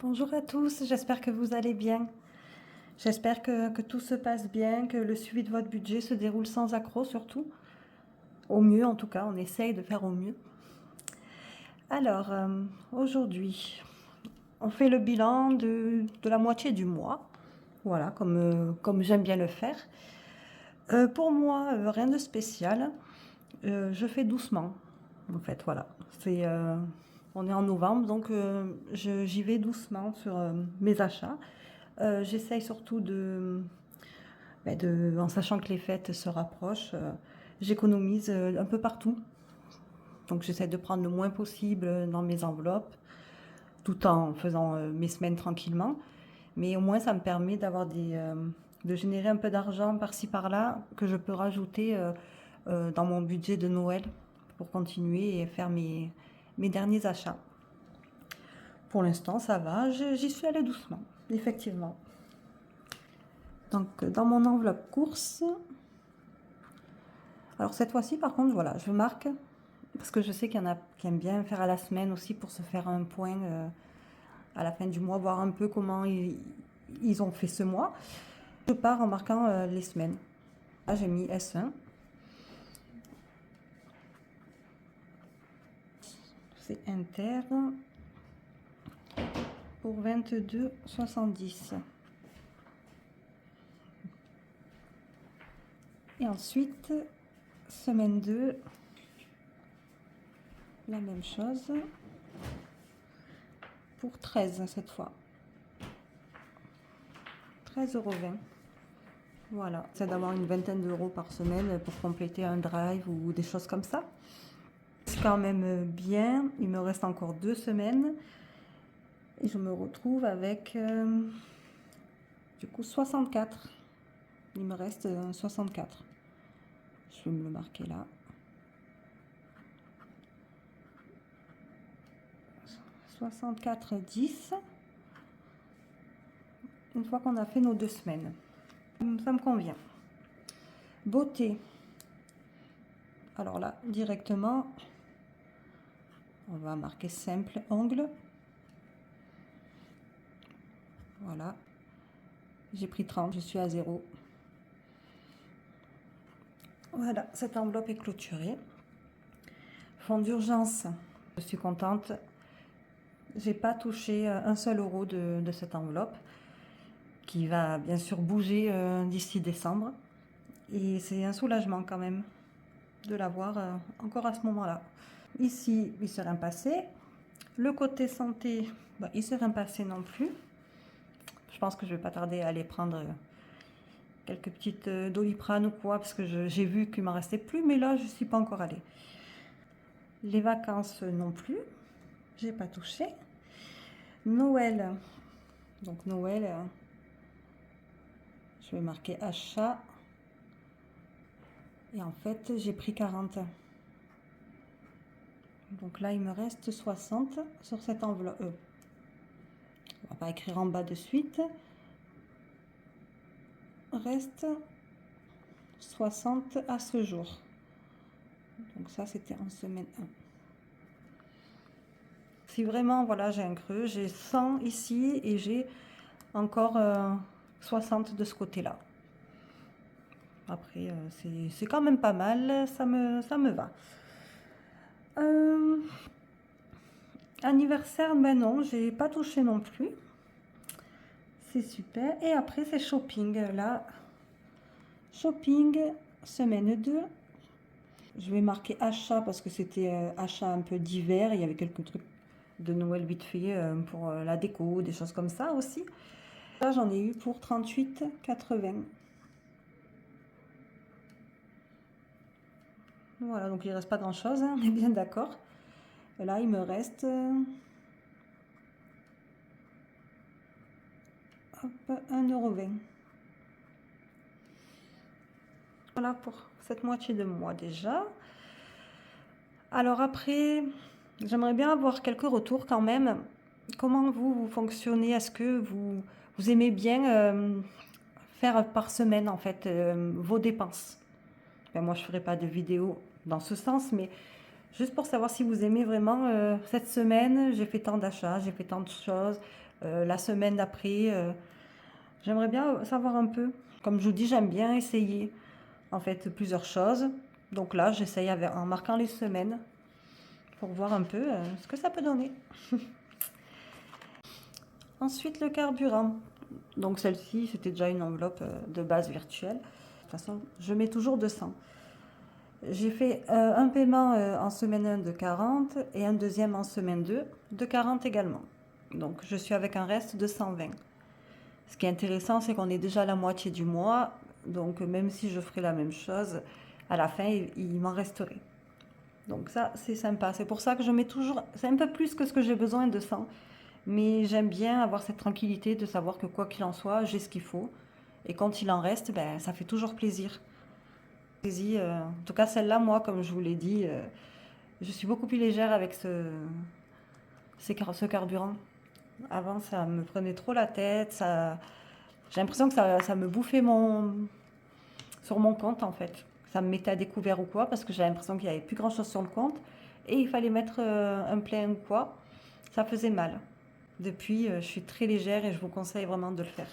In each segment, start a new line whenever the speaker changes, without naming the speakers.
Bonjour à tous, j'espère que vous allez bien. J'espère que tout se passe bien, que le suivi de votre budget se déroule sans accroc surtout. Au mieux en tout cas, on essaye de faire au mieux. Alors, aujourd'hui, on fait le bilan de la moitié du mois. Voilà, comme j'aime bien le faire. Pour moi, rien de spécial. Je fais doucement, en fait, voilà. On est en novembre, donc j'y vais doucement sur mes achats. J'essaye surtout en sachant que les fêtes se rapprochent, j'économise un peu partout. Donc j'essaie de prendre le moins possible dans mes enveloppes, tout en faisant mes semaines tranquillement. Mais au moins ça me permet de générer un peu d'argent par-ci par-là que je peux rajouter dans mon budget de Noël pour continuer et faire mes derniers achats. Pour l'instant ça va, j'y suis allée doucement, effectivement. Donc dans mon enveloppe course, alors cette fois-ci par contre voilà, je marque parce que je sais qu'il y en a qui aiment bien faire à la semaine aussi pour se faire un point à la fin du mois, voir un peu comment ils ont fait ce mois. Je pars en marquant les semaines. Là j'ai mis S1. C'est Inter pour 22,70. Et ensuite, semaine 2, la même chose, pour 13 cette fois. 13,20 €. Voilà, c'est d'avoir une vingtaine d'euros par semaine pour compléter un drive ou des choses comme ça. C'est quand même bien, il me reste encore 2 semaines et je me retrouve avec du coup 64. Il me reste 64. Je vais me le marquer là. 64,10. Une fois qu'on a fait nos 2 semaines. Ça me convient. Beauté. Alors là, directement, on va marquer simple ongle. Voilà. J'ai pris 30, je suis à 0. Voilà, cette enveloppe est clôturée. Fonds d'urgence, je suis contente. J'ai pas touché un seul euro de cette enveloppe qui va bien sûr bouger d'ici décembre. Et c'est un soulagement quand même de l'avoir encore à ce moment-là. Ici, il s'est rien passé. Le côté santé, il s'est rien passé non plus. Je pense que je vais pas tarder à aller prendre quelques petites Doliprane ou quoi, parce que j'ai vu qu'il m'en restait plus, mais là, je suis pas encore allée. Les vacances non plus, j'ai pas touché. Noël, donc Noël, je vais marquer achat. Et en fait, j'ai pris 40. Donc là, il me reste 60 sur cette enveloppe. On va pas écrire en bas de suite. Reste 60 à ce jour. Donc ça, c'était en semaine 1. Si vraiment, voilà, j'ai un creux, j'ai 100 ici et j'ai encore 60 de ce côté-là. Après, c'est quand même pas mal, ça me va. Anniversaire, ben non, j'ai pas touché non plus. C'est super. Et après, c'est shopping. Là, shopping, semaine 2. Je vais marquer achat parce que c'était achat un peu d'hiver. Il y avait quelques trucs de Noël vite fait pour la déco, des choses comme ça aussi. Là, j'en ai eu pour 38,80. Voilà, donc il ne reste pas grand-chose, hein, on est bien d'accord. Et là, il me reste 1,20 €. Voilà pour cette moitié de mois déjà. Alors après, j'aimerais bien avoir quelques retours quand même. Comment vous fonctionnez? Est-ce que vous aimez bien faire par semaine en fait vos dépenses? Ben, moi, je ne ferai pas de vidéo dans ce sens, mais juste pour savoir si vous aimez vraiment cette semaine, j'ai fait tant d'achats, j'ai fait tant de choses. la semaine d'après. J'aimerais bien savoir un peu. Comme je vous dis, j'aime bien essayer en fait plusieurs choses. Donc là, j'essaye en marquant les semaines pour voir un peu ce que ça peut donner. Ensuite, le carburant. Donc celle-ci, c'était déjà une enveloppe de base virtuelle. De toute façon, je mets toujours 200. J'ai fait un paiement en semaine 1 de 40 et un deuxième en semaine 2 de 40 également. Donc je suis avec un reste de 120. Ce qui est intéressant, c'est qu'on est déjà à la moitié du mois. Donc même si je ferais la même chose, à la fin, il m'en resterait. Donc ça, c'est sympa. C'est pour ça que je mets toujours... C'est un peu plus que ce que j'ai besoin de 100. Mais j'aime bien avoir cette tranquillité de savoir que quoi qu'il en soit, j'ai ce qu'il faut. Et quand il en reste, ben, ça fait toujours plaisir. En tout cas, celle-là, moi, comme je vous l'ai dit, je suis beaucoup plus légère avec ce carburant. Avant, ça me prenait trop la tête. J'ai l'impression que ça me bouffait sur mon compte, en fait. Ça me mettait à découvert ou quoi, parce que j'avais l'impression qu'il n'y avait plus grand-chose sur le compte. Et il fallait mettre un plein ou quoi. Ça faisait mal. Depuis, je suis très légère et je vous conseille vraiment de le faire.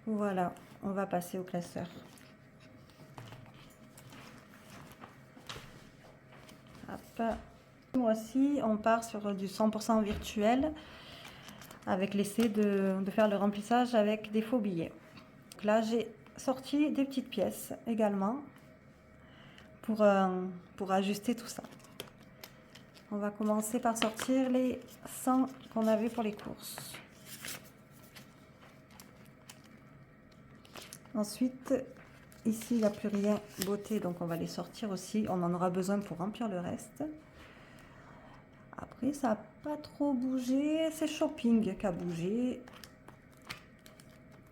Voilà, on va passer au classeur. Hop. Ce mois-ci, on part sur du 100% virtuel avec l'essai de faire le remplissage avec des faux billets. Donc là, j'ai sorti des petites pièces également pour ajuster tout ça. On va commencer par sortir les 100 qu'on avait pour les courses. Ensuite, ici, il n'y a plus rien beauté, donc on va les sortir aussi. On en aura besoin pour remplir le reste. Après, ça n'a pas trop bougé. C'est shopping qui a bougé.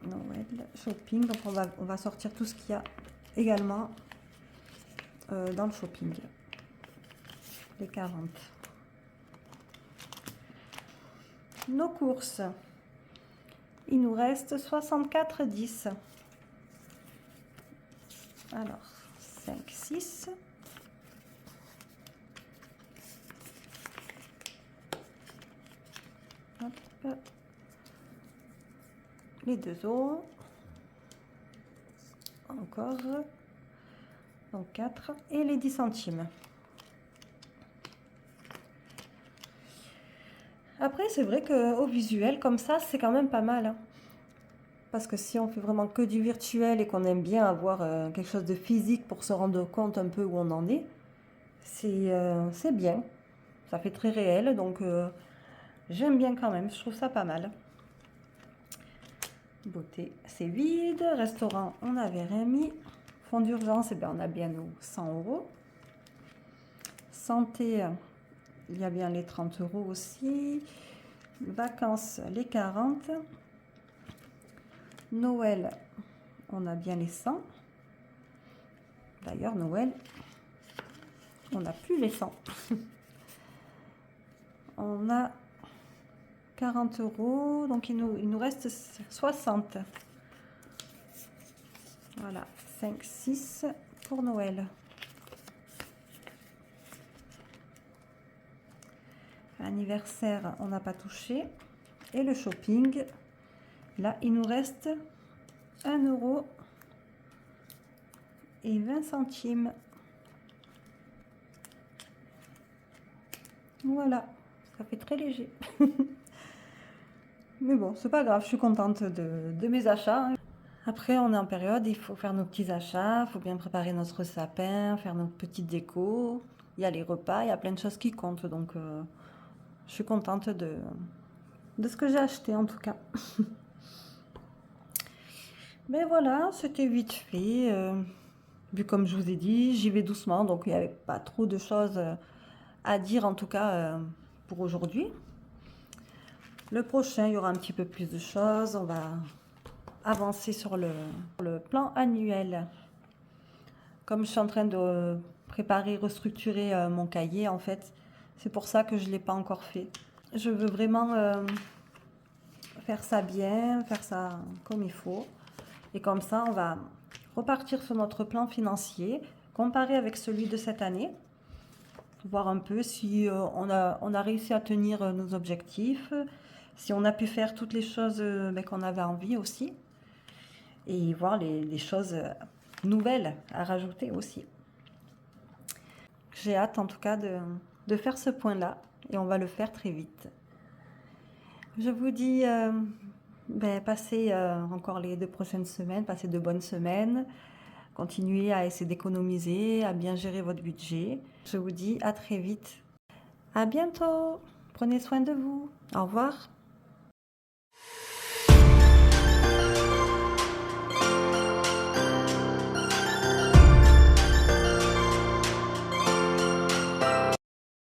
Noël, shopping. Donc, on va sortir tout ce qu'il y a également dans le shopping. Les 40. Nos courses. Il nous reste 64,10. Alors, 5, 6. Hop. Les 2 euros. Encore. Donc 4. Et les 10 centimes. Après, c'est vrai qu'au visuel, comme ça, c'est quand même pas mal. Hein. Parce que si on fait vraiment que du virtuel et qu'on aime bien avoir quelque chose de physique pour se rendre compte un peu où on en est, c'est bien. Ça fait très réel, donc j'aime bien quand même. Je trouve ça pas mal. Beauté, c'est vide. Restaurant, on n'avait rien mis. Fonds d'urgence, eh bien, on a bien nos 100 euros. Santé, il y a bien les 30 euros aussi. Vacances, les 40. Noël, on a bien les 100. D'ailleurs, Noël, on n'a plus les 100. On a 40 euros, donc il nous reste 60. Voilà, 5, 6 pour Noël. Anniversaire, on n'a pas touché. Et le shopping, là, il nous reste 1 euro et 20 centimes. Voilà, ça fait très léger. Mais bon, c'est pas grave, je suis contente de mes achats. Après, on est en période, il faut faire nos petits achats, il faut bien préparer notre sapin, faire notre petite déco. Il y a les repas, il y a plein de choses qui comptent. Donc, je suis contente de ce que j'ai acheté en tout cas. Mais voilà, c'était vite fait. Vu comme je vous ai dit, j'y vais doucement, donc il n'y avait pas trop de choses à dire en tout cas pour aujourd'hui. Le prochain, il y aura un petit peu plus de choses. On va avancer sur le plan annuel. Comme je suis en train de préparer, restructurer mon cahier, en fait, c'est pour ça que je ne l'ai pas encore fait. Je veux vraiment faire ça bien, faire ça comme il faut. Et comme ça, on va repartir sur notre plan financier, comparer avec celui de cette année, voir un peu si on a réussi à tenir nos objectifs, si on a pu faire toutes les choses qu'on avait envie aussi, et voir les choses nouvelles à rajouter aussi. J'ai hâte en tout cas de faire ce point-là, et on va le faire très vite. Je vous dis, passez encore les 2 prochaines semaines, passez de bonnes semaines, continuez à essayer d'économiser, à bien gérer votre budget. Je vous dis à très vite. À bientôt. Prenez soin de vous. Au revoir.